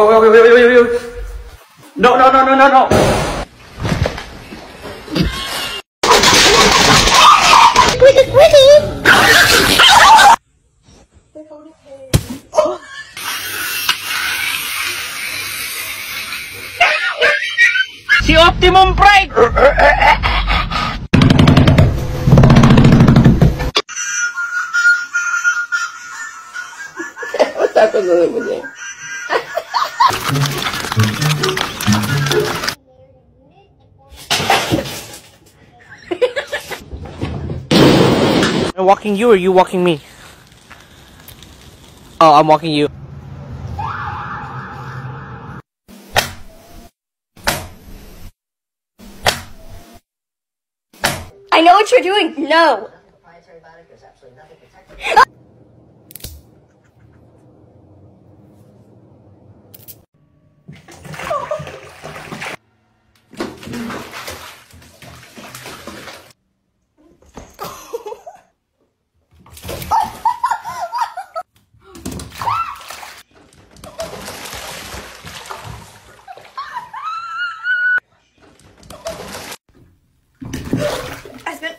wait. No, no, no, no, no, no. Si Optimum Prime! Está cosa de muñeca. Am I walking you or you walking me? Oh, I'm walking you. I know what you're doing. No.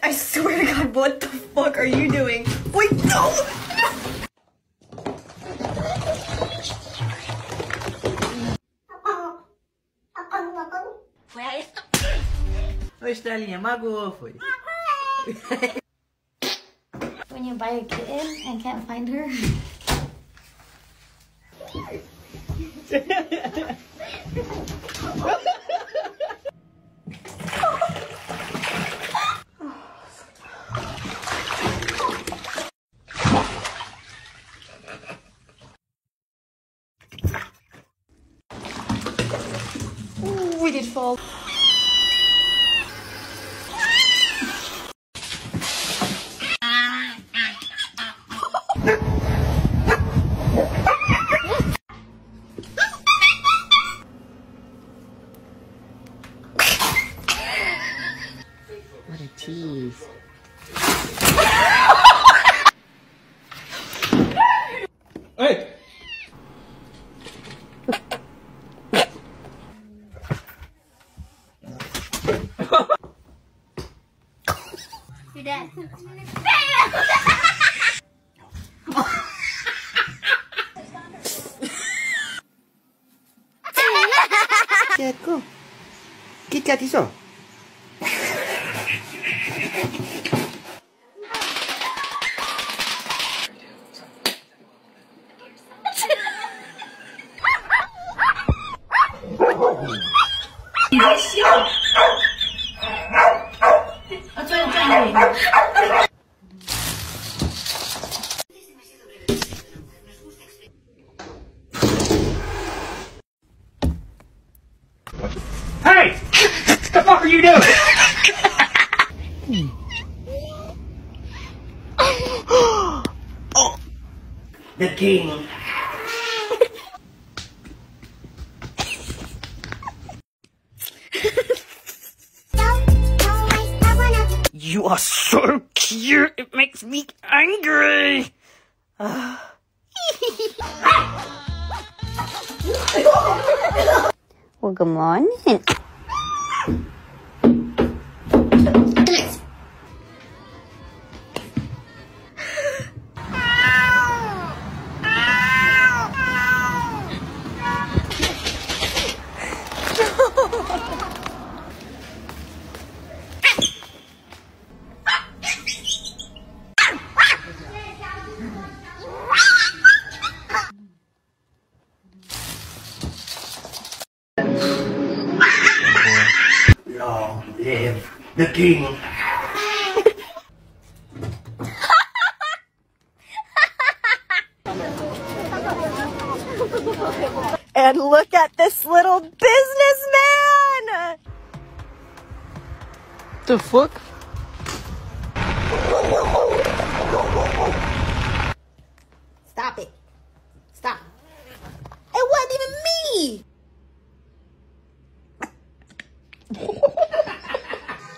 I swear to God, what the fuck are you doing? Wait, no! Foi a esto. Oi, Estrelinha, magoou, foi. When you buy a kitten and can't find her. We did fall. What a tease. Hey! You're dead. Ceko. Kita tiso. Hey! What the fuck are you doing? The king. You are so cute, it makes me angry. Well, good morning. Long live the king. And look at this little businessman! The fuck? Stop it. Stop. It wasn't even me!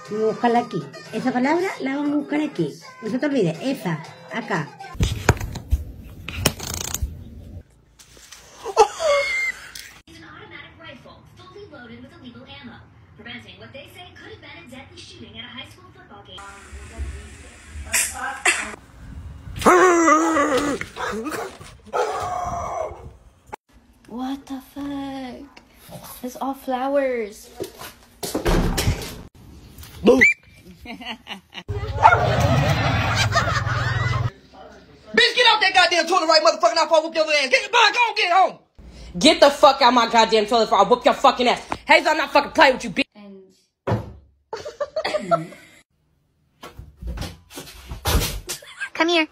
Búscala aquí. Esa palabra la vamos a buscar aquí. No se te olvide. Esa. Acá. shooting at a high school football game. What the fuck? It's all flowers. Boo! Bitch, get out that goddamn toilet right motherfucking off, I'll whoop your ass. Get go get home. Get the fuck out my goddamn toilet before I whoop your fucking ass. Hazel, I'm not fucking playing with you, bitch. Come here.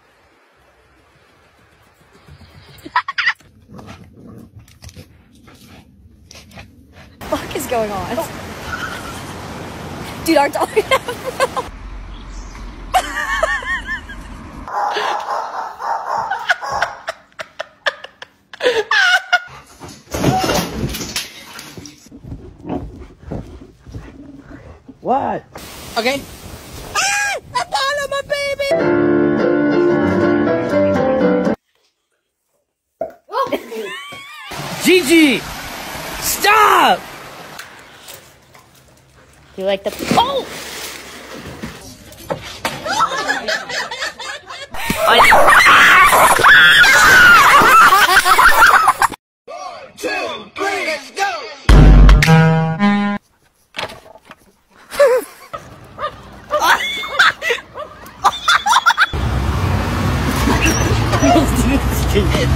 What the fuck is going on? Dude, our dog. What? Okay. Apollo, my baby! Gigi! Stop! You like the oh?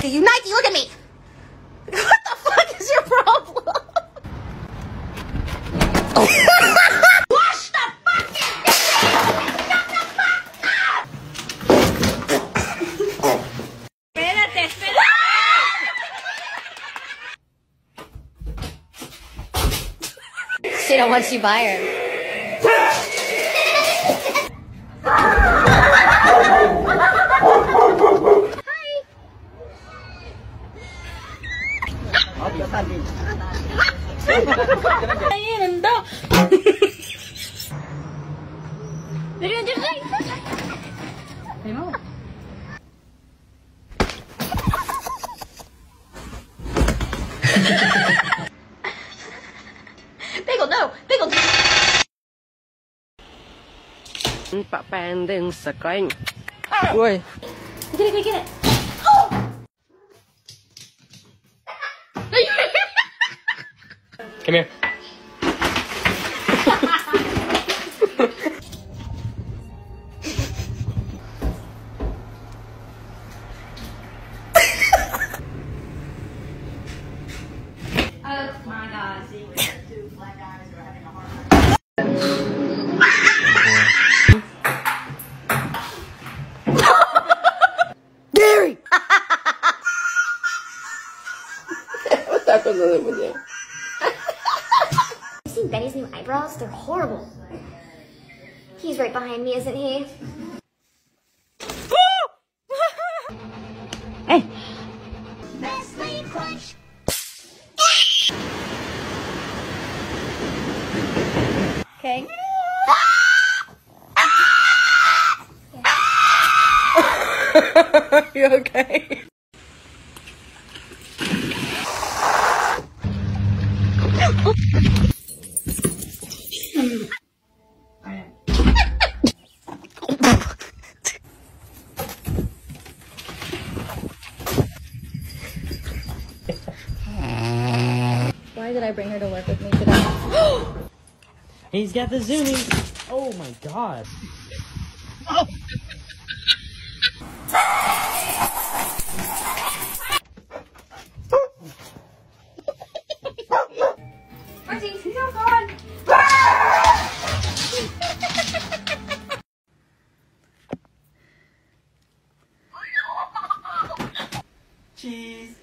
Unite, look at me! What the fuck is your problem? Wash the fucking Espérate, espérate. She don't want you by her. Bagel, no! Bagel! Pak pending sekali. Oi. Get it, get it. Come here. Oh my god. Gary! What's up with you? You seen Benny's new eyebrows? They're horrible. He's right behind me, isn't he? Hey, Nestle Crunch. Okay. You okay? Why did I bring her to work with me today? He's got the zoomies. Oh my god. Marcy, he's all gone. Cheese.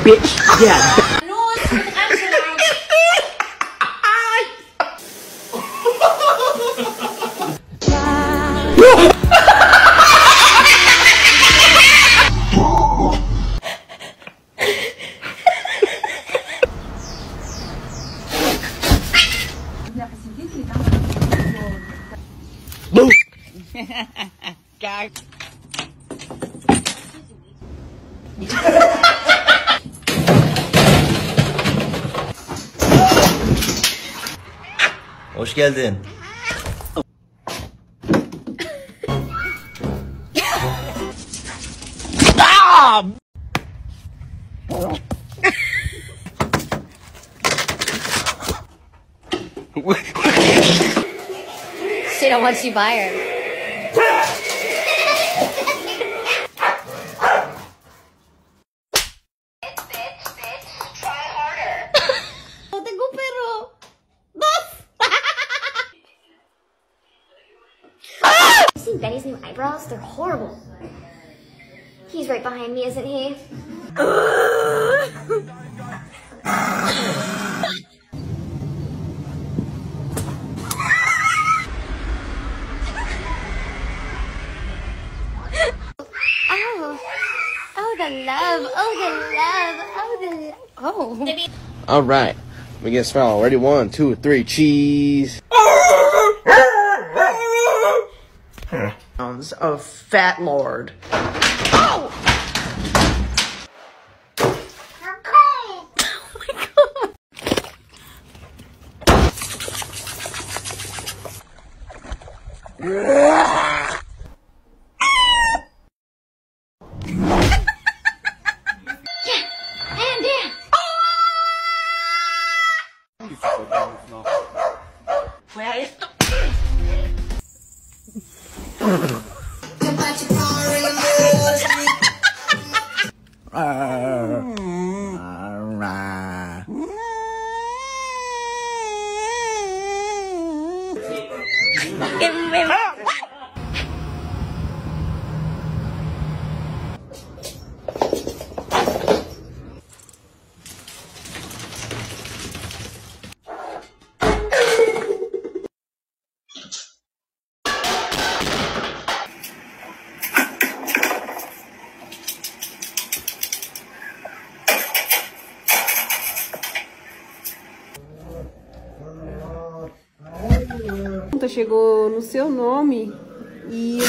Bitch, yeah. Gag. Hoş geldin. She don't want you by her. Seen Betty's new eyebrows? They're horrible. He's right behind me, isn't he? Oh, the love. Oh, the love. Oh, the love. Oh. All right, we get started. Ready? 1, 2, 3, cheese. Of Fat Lord. Chegou no seu nome e